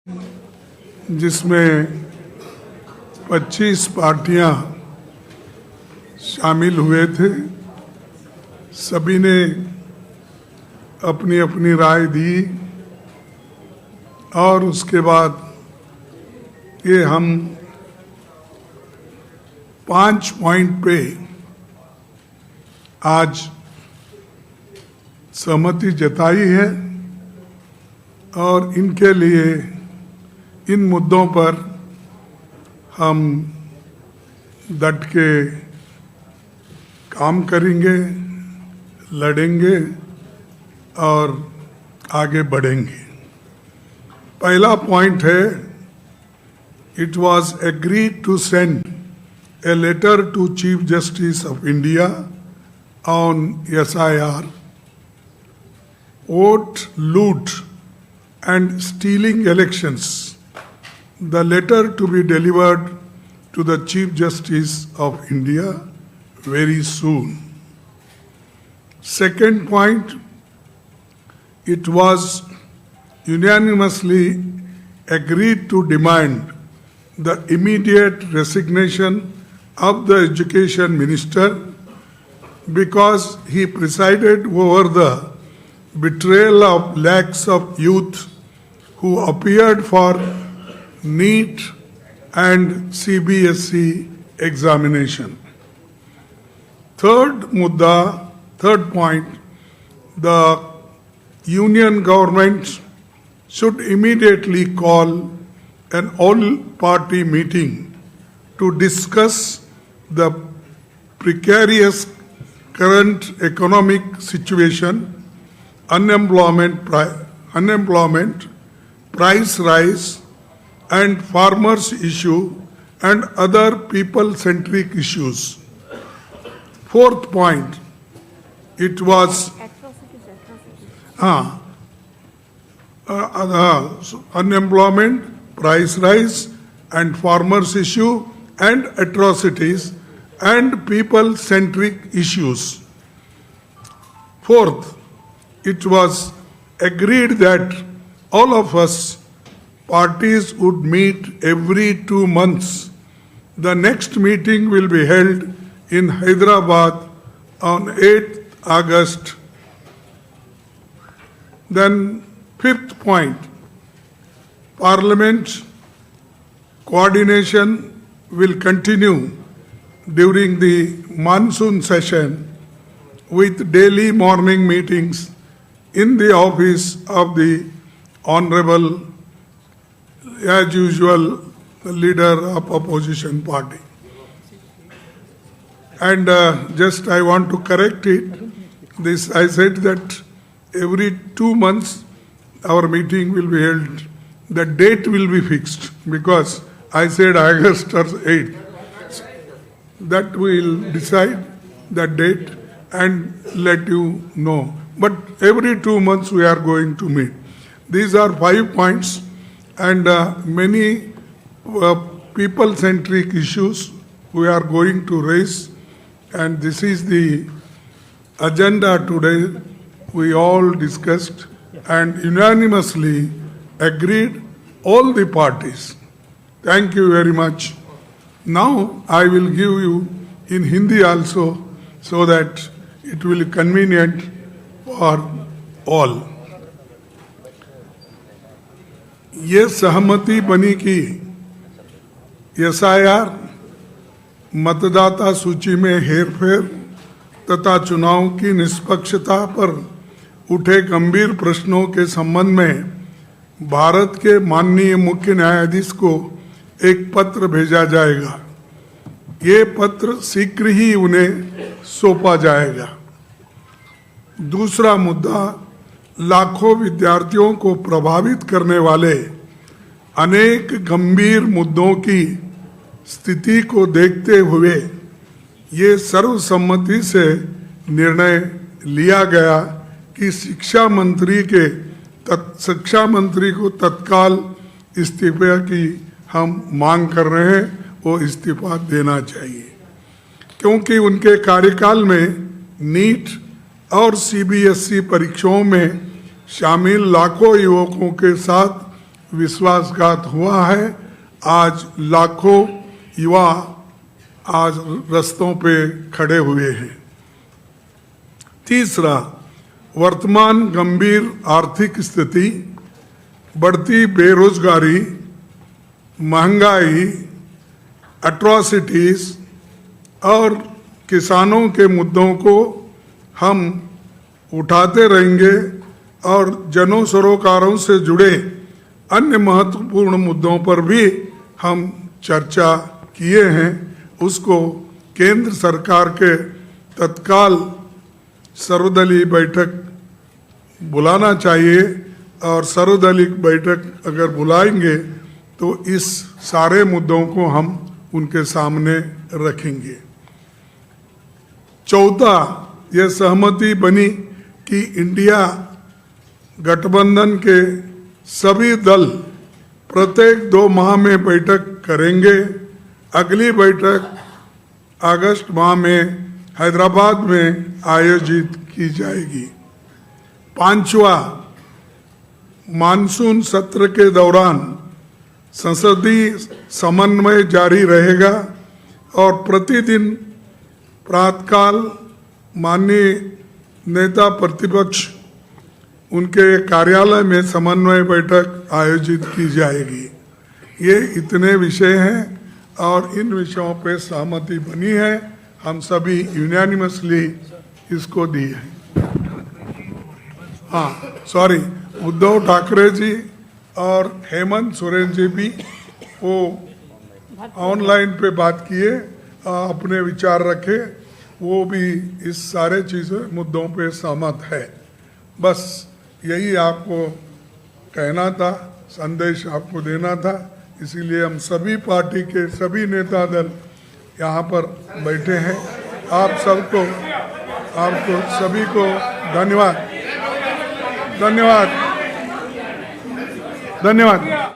जिसमें 25 पार्टियां शामिल हुए थे। सभी ने अपनी अपनी राय दी और उसके बाद ये हम 5 पॉइंट पे आज सहमति जताई है और इनके लिए इन मुद्दों पर हम डट के काम करेंगे, लड़ेंगे और आगे बढ़ेंगे। पहला पॉइंट है, it was agreed to send a letter to Chief Justice of India on SIR, vote, loot and stealing elections. The letter to be delivered to the Chief Justice of India very soon. Second point, it was unanimously agreed to demand the immediate resignation of the Education Minister because he presided over the betrayal of lakhs of youth who appeared for NEET and CBSE examination. Third point, the union government should immediately call an all-party meeting to discuss the precarious current economic situation, unemployment, price rise, and farmers' issue and other people-centric issues. Fourth point, it was unemployment, price rise, and farmers' issue and atrocities and people-centric issues. Fourth, it was agreed that all of us parties would meet every 2 months. The next meeting will be held in Hyderabad on 8th August. Then fifth point, Parliament coordination will continue during the monsoon session with daily morning meetings in the office of the Honorable, as usual, leader of opposition party. And just I want to correct it. This I said that every 2 months our meeting will be held. The date will be fixed because I said August 8th. That we will decide the date and let you know. But every 2 months we are going to meet. These are 5 points and many people-centric issues we are going to raise. And this is the agenda today. We all discussed and unanimously agreed, all the parties. Thank you very much. Now I will give you in Hindi also so that it will be convenient for all. ये सहमति बनी कि SIR, मतदाता सूची में हेरफेर तथा चुनाव की निष्पक्षता पर उठे गंभीर प्रश्नों के संबंध में भारत के माननीय मुख्य न्यायाधीश को एक पत्र भेजा जाएगा। ये पत्र शीघ्र ही उन्हें सौंपा जाएगा। दूसरा मुद्दा, लाखों विद्यार्थियों को प्रभावित करने वाले अनेक गंभीर मुद्दों की स्थिति को देखते हुए ये सर्वसम्मति से निर्णय लिया गया कि शिक्षा मंत्री को तत्काल इस्तीफे की हम मांग कर रहे हैं, वो इस्तीफा देना चाहिए क्योंकि उनके कार्यकाल में नीट और सीबीएसई परीक्षाओं में शामिल लाखों युवकों के साथ विश्वासघात हुआ है। आज लाखों युवा आज रास्तों पे खड़े हुए हैं। तीसरा, वर्तमान गंभीर आर्थिक स्थिति, बढ़ती बेरोजगारी, महंगाई, एट्रॉसिटीज और किसानों के मुद्दों को हम उठाते रहेंगे और जन सरोकारों से जुड़े अन्य महत्वपूर्ण मुद्दों पर भी हम चर्चा किए हैं। उसको केंद्र सरकार के तत्काल सर्वदलीय बैठक बुलाना चाहिए और सर्वदलीय बैठक अगर बुलाएंगे तो इस सारे मुद्दों को हम उनके सामने रखेंगे। चौथा, यह सहमति बनी कि इंडिया गठबंधन के सभी दल प्रत्येक 2 माह में बैठक करेंगे। अगली बैठक अगस्त माह में हैदराबाद में आयोजित की जाएगी। पांचवा, मानसून सत्र के दौरान संसदीय समन्वय जारी रहेगा और प्रतिदिन प्रातःकाल माननीय नेता प्रतिपक्ष उनके कार्यालय में समन्वय बैठक आयोजित की जाएगी। ये इतने विषय हैं और इन विषयों पे सहमति बनी है। हम सभी यूनानिमसली इसको दी है। हाँ, सॉरी, उद्धव ठाकरे जी और हेमंत सोरेन जी भी वो ऑनलाइन पे बात किए, अपने विचार रखे, वो भी इस सारे चीज़ों मुद्दों पे सहमत है। बस यही आपको कहना था, संदेश आपको देना था। इसीलिए हम सभी पार्टी के सभी नेता दल यहाँ पर बैठे हैं। आप सबको, आपको सभी को धन्यवाद, धन्यवाद, धन्यवाद।